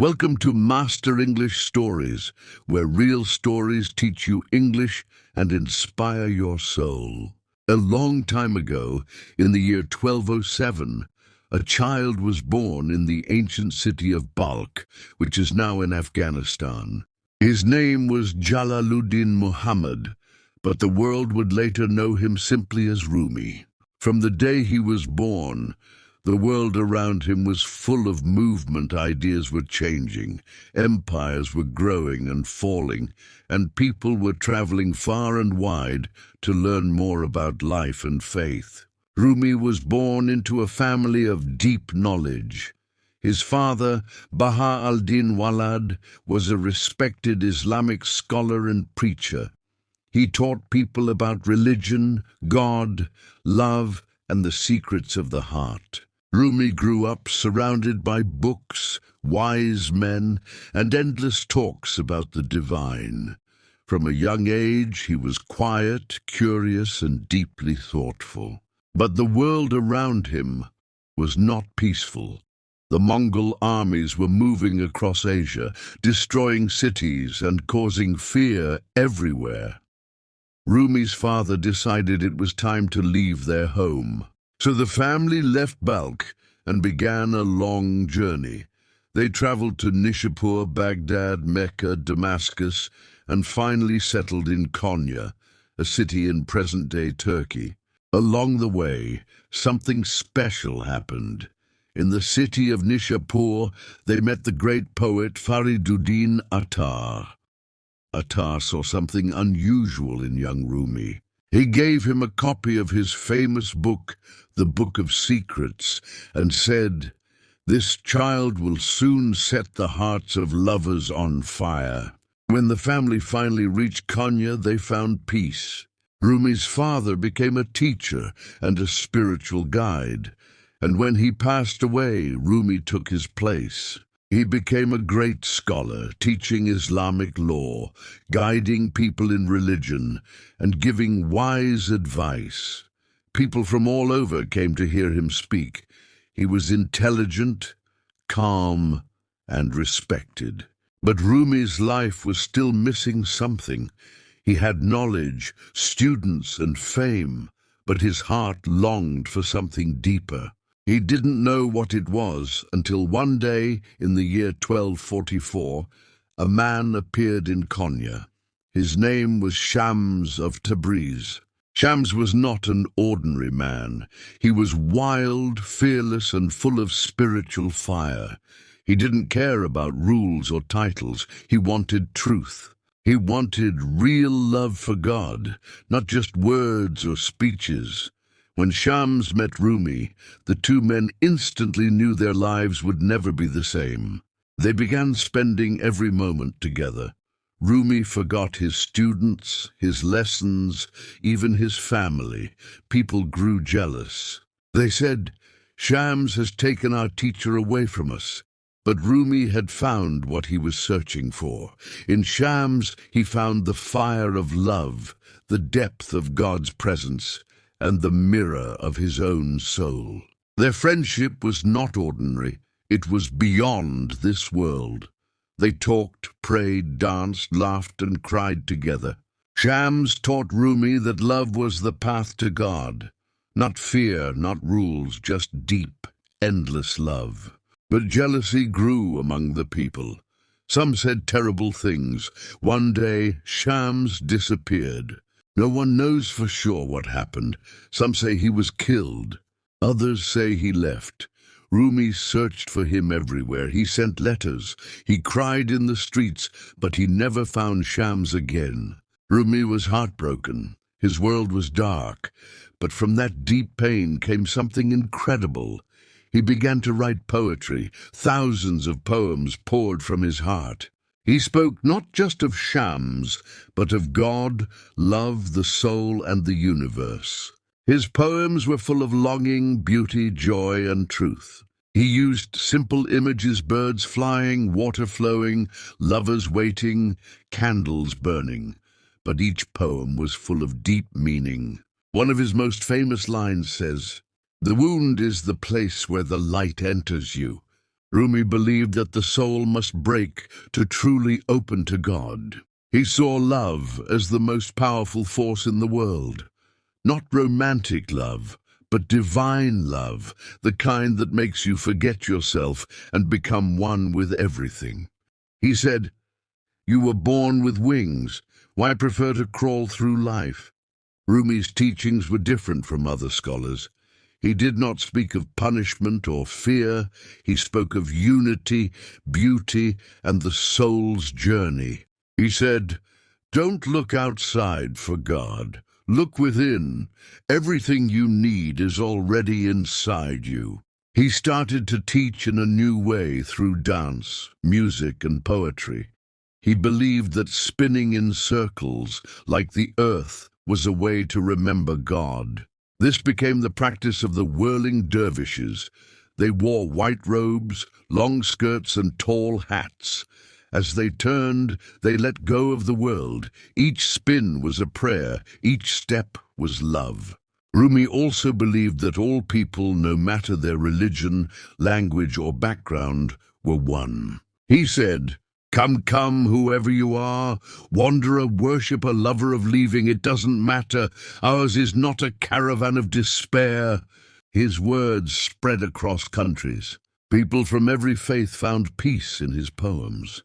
Welcome to Master English Stories, where real stories teach you English and inspire your soul. A long time ago, in the year 1207, a child was born in the ancient city of Balkh, which is now in Afghanistan. His name was Jalaluddin Muhammad, but the world would later know him simply as Rumi. From the day he was born, the world around him was full of movement. Ideas were changing, empires were growing and falling, and people were traveling far and wide to learn more about life and faith. Rumi was born into a family of deep knowledge. His father, Baha al-Din Walad, was a respected Islamic scholar and preacher. He taught people about religion, God, love, and the secrets of the heart. Rumi grew up surrounded by books, wise men, and endless talks about the divine. From a young age, he was quiet, curious, and deeply thoughtful. But the world around him was not peaceful. The Mongol armies were moving across Asia, destroying cities and causing fear everywhere. Rumi's father decided it was time to leave their home. So the family left Balkh and began a long journey. They traveled to Nishapur, Baghdad, Mecca, Damascus, and finally settled in Konya, a city in present-day Turkey. Along the way, something special happened. In the city of Nishapur, they met the great poet Fariduddin Attar. Attar saw something unusual in young Rumi. He gave him a copy of his famous book, the Book of Secrets, and said, "This child will soon set the hearts of lovers on fire." When the family finally reached Konya, they found peace. Rumi's father became a teacher and a spiritual guide, and when he passed away, Rumi took his place. He became a great scholar, teaching Islamic law, guiding people in religion, and giving wise advice. People from all over came to hear him speak. He was intelligent, calm, and respected. But Rumi's life was still missing something. He had knowledge, students, and fame, but his heart longed for something deeper. He didn't know what it was until one day in the year 1244, a man appeared in Konya. His name was Shams of Tabriz. Shams was not an ordinary man. He was wild, fearless, and full of spiritual fire. He didn't care about rules or titles. He wanted truth. He wanted real love for God, not just words or speeches. When Shams met Rumi, the two men instantly knew their lives would never be the same. They began spending every moment together. Rumi forgot his students, his lessons, even his family. People grew jealous. They said, "Shams has taken our teacher away from us." But Rumi had found what he was searching for. In Shams, he found the fire of love, the depth of God's presence, and the mirror of his own soul. Their friendship was not ordinary. It was beyond this world. They talked, prayed, danced, laughed, and cried together. Shams taught Rumi that love was the path to God. Not fear, not rules, just deep, endless love. But jealousy grew among the people. Some said terrible things. One day, Shams disappeared. No one knows for sure what happened. Some say he was killed. Others say he left. Rumi searched for him everywhere. He sent letters. He cried in the streets, but he never found Shams again. Rumi was heartbroken. His world was dark. But from that deep pain came something incredible. He began to write poetry. Thousands of poems poured from his heart. He spoke not just of Shams, but of God, love, the soul, and the universe. His poems were full of longing, beauty, joy, and truth. He used simple images: birds flying, water flowing, lovers waiting, candles burning. But each poem was full of deep meaning. One of his most famous lines says, "The wound is the place where the light enters you. Rumi believed that the soul must break to truly open to God. He saw love as the most powerful force in the world. Not romantic love, but divine love, the kind that makes you forget yourself and become one with everything. He said, "You were born with wings. Why prefer to crawl through life?" Rumi's teachings were different from other scholars. He did not speak of punishment or fear. He spoke of unity, beauty, and the soul's journey. He said, "Don't look outside for God. Look within. Everything you need is already inside you." He started to teach in a new way through dance, music, and poetry. He believed that spinning in circles, like the earth, was a way to remember God. This became the practice of the whirling dervishes. They wore white robes, long skirts, and tall hats. As they turned, they let go of the world. Each spin was a prayer, each step was love. Rumi also believed that all people, no matter their religion, language, or background, were one. He said, "Come, come, whoever you are, wanderer, worshipper, lover of leaving, it doesn't matter. Ours is not a caravan of despair." His words spread across countries. People from every faith found peace in his poems.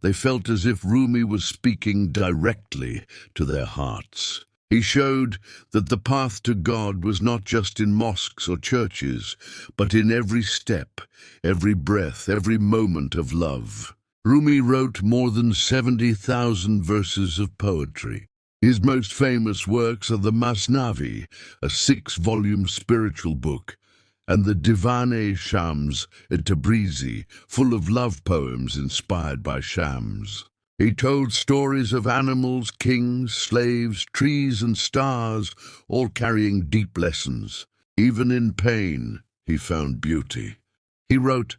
They felt as if Rumi was speaking directly to their hearts. He showed that the path to God was not just in mosques or churches, but in every step, every breath, every moment of love. Rumi wrote more than 70,000 verses of poetry. His most famous works are the Masnavi, a 6-volume spiritual book, and the Divan-e-Shams at Tabrizi, full of love poems inspired by Shams. He told stories of animals, kings, slaves, trees, and stars, all carrying deep lessons. Even in pain, he found beauty. He wrote,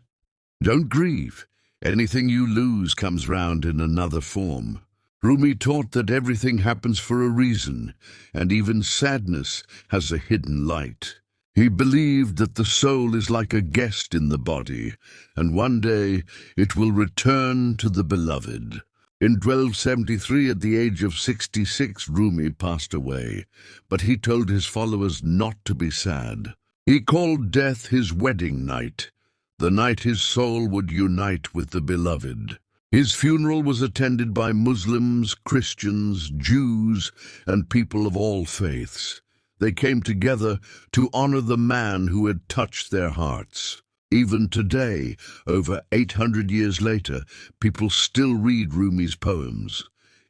"Don't grieve. Anything you lose comes round in another form." Rumi taught that everything happens for a reason, and even sadness has a hidden light. He believed that the soul is like a guest in the body, and one day it will return to the beloved. In 1273, at the age of 66, Rumi passed away, but he told his followers not to be sad. He called death his wedding night, the night his soul would unite with the beloved. His funeral was attended by Muslims, Christians, Jews, and people of all faiths. They came together to honor the man who had touched their hearts. Even today, over 800 years later, people still read Rumi's poems.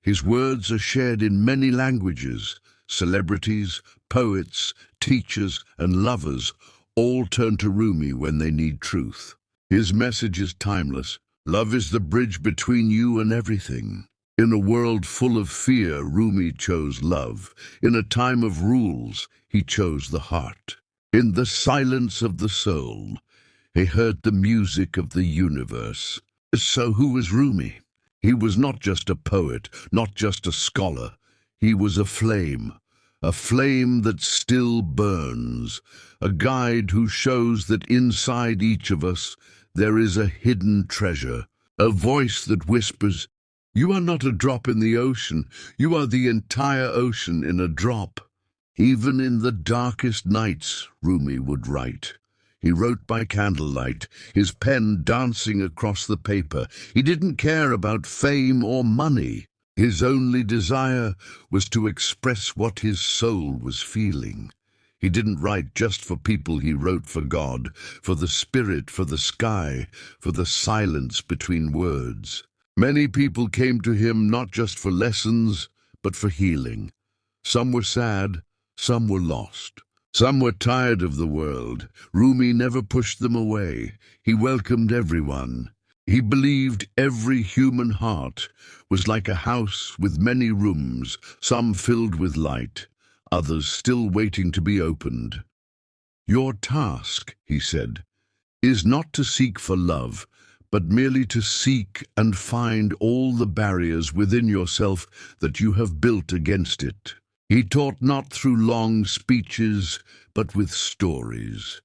His words are shared in many languages. Celebrities, poets, teachers, and lovers all turn to Rumi when they need truth. His message is timeless. Love is the bridge between you and everything. In a world full of fear, Rumi chose love. In a time of rules, he chose the heart. In the silence of the soul, he heard the music of the universe. So who was Rumi? He was not just a poet, not just a scholar. He was a flame that still burns, a guide who shows that inside each of us there is a hidden treasure, a voice that whispers, "You are not a drop in the ocean, you are the entire ocean in a drop." Even in the darkest nights, Rumi would write. He wrote by candlelight, his pen dancing across the paper. He didn't care about fame or money. His only desire was to express what his soul was feeling. He didn't write just for people, he wrote for God, for the spirit, for the sky, for the silence between words. Many people came to him not just for lessons, but for healing. Some were sad, some were lost. Some were tired of the world. Rumi never pushed them away. He welcomed everyone. He believed every human heart was like a house with many rooms, some filled with light, others still waiting to be opened. "Your task," he said, "is not to seek for love, but merely to seek and find all the barriers within yourself that you have built against it." He taught not through long speeches, but with stories.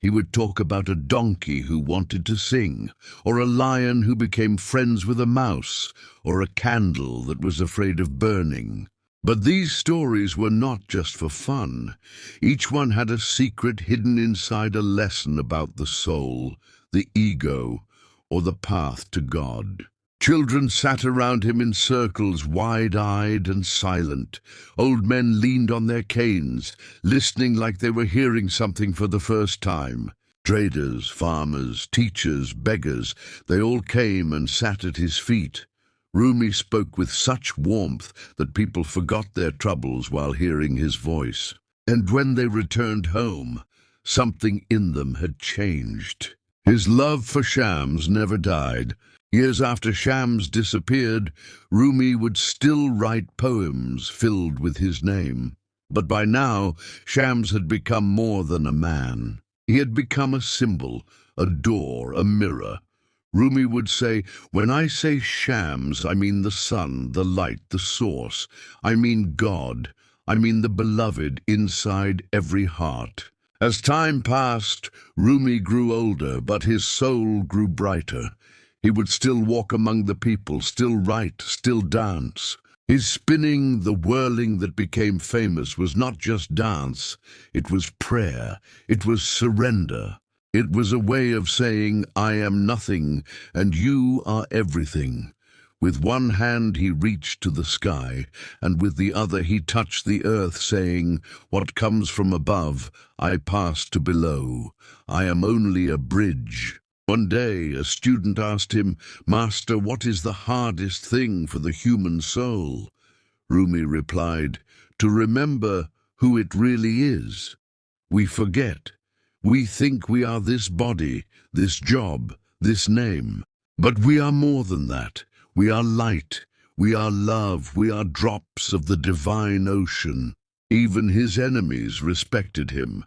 He would talk about a donkey who wanted to sing, or a lion who became friends with a mouse, or a candle that was afraid of burning. But these stories were not just for fun. Each one had a secret hidden inside, a lesson about the soul, the ego, or the path to God. Children sat around him in circles, wide-eyed and silent. Old men leaned on their canes, listening like they were hearing something for the first time. Traders, farmers, teachers, beggars, they all came and sat at his feet. Rumi spoke with such warmth that people forgot their troubles while hearing his voice. And when they returned home, something in them had changed. His love for Shams never died. Years after Shams disappeared, Rumi would still write poems filled with his name. But by now, Shams had become more than a man. He had become a symbol, a door, a mirror. Rumi would say, "When I say Shams, I mean the sun, the light, the source. I mean God. I mean the beloved inside every heart." As time passed, Rumi grew older, but his soul grew brighter. He would still walk among the people, still write, still dance. His spinning, the whirling that became famous, was not just dance. It was prayer. It was surrender. It was a way of saying, "I am nothing, and you are everything." With one hand he reached to the sky, and with the other he touched the earth, saying, "What comes from above, I pass to below. I am only a bridge." One day a student asked him, "Master, what is the hardest thing for the human soul?" Rumi replied, "To remember who it really is. We forget. We think we are this body, this job, this name. But we are more than that. We are light. We are love. We are drops of the divine ocean." Even his enemies respected him.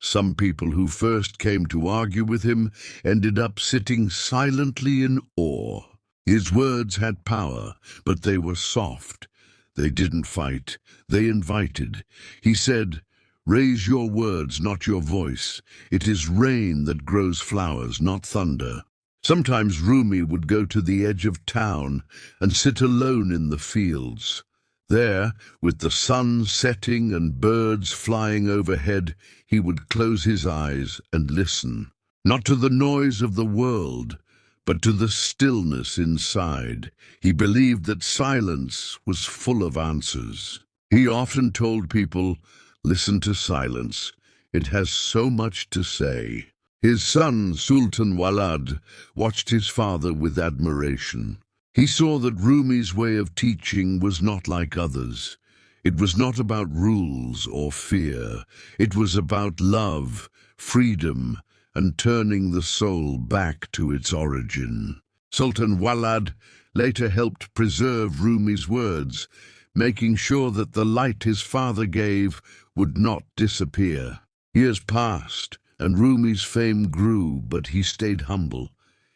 Some people who first came to argue with him ended up sitting silently in awe. His words had power, but they were soft. They didn't fight. They invited. He said, "Raise your words, not your voice. It is rain that grows flowers, not thunder." Sometimes Rumi would go to the edge of town and sit alone in the fields. There, with the sun setting and birds flying overhead, he would close his eyes and listen, not to the noise of the world, but to the stillness inside. He believed that silence was full of answers. He often told people, "Listen to silence. It has so much to say." His son, Sultan Walad, watched his father with admiration. He saw that Rumi's way of teaching was not like others. It was not about rules or fear. It was about love, freedom, and turning the soul back to its origin. Sultan Walad later helped preserve Rumi's words, making sure that the light his father gave would not disappear. Years passed, and Rumi's fame grew, but he stayed humble.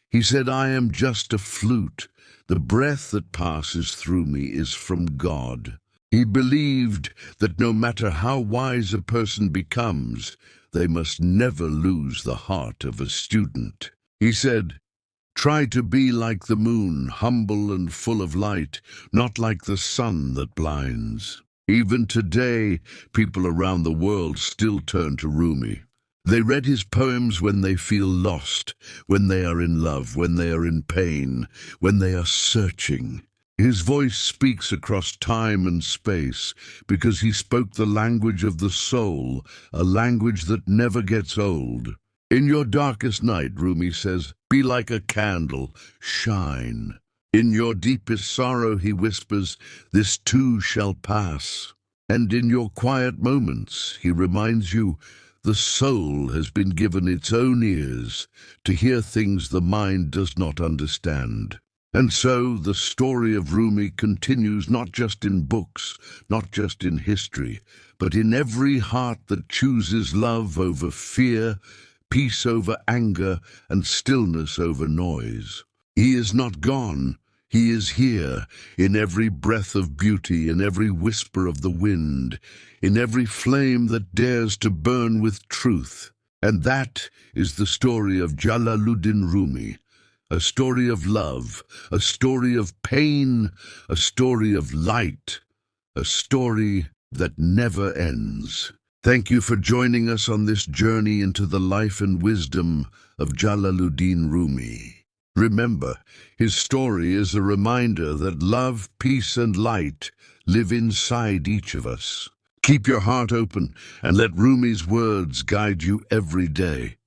He said, "I am just a flute. The breath that passes through me is from God." He believed that no matter how wise a person becomes, they must never lose the heart of a student. He said, "Try to be like the moon, humble and full of light, not like the sun that blinds." Even today, people around the world still turn to Rumi. They read his poems when they feel lost, when they are in love, when they are in pain, when they are searching. His voice speaks across time and space because he spoke the language of the soul, a language that never gets old. In your darkest night, Rumi says, "Be like a candle, shine." In your deepest sorrow, he whispers, "This too shall pass." And in your quiet moments, he reminds you, the soul has been given its own ears to hear things the mind does not understand. And so the story of Rumi continues not just in books, not just in history, but in every heart that chooses love over fear, peace over anger, and stillness over noise. He is not gone. He is here, in every breath of beauty, in every whisper of the wind, in every flame that dares to burn with truth. And that is the story of Jalaluddin Rumi, a story of love, a story of pain, a story of light, a story that never ends. Thank you for joining us on this journey into the life and wisdom of Jalaluddin Rumi. Remember, his story is a reminder that love, peace, and light live inside each of us. Keep your heart open and let Rumi's words guide you every day.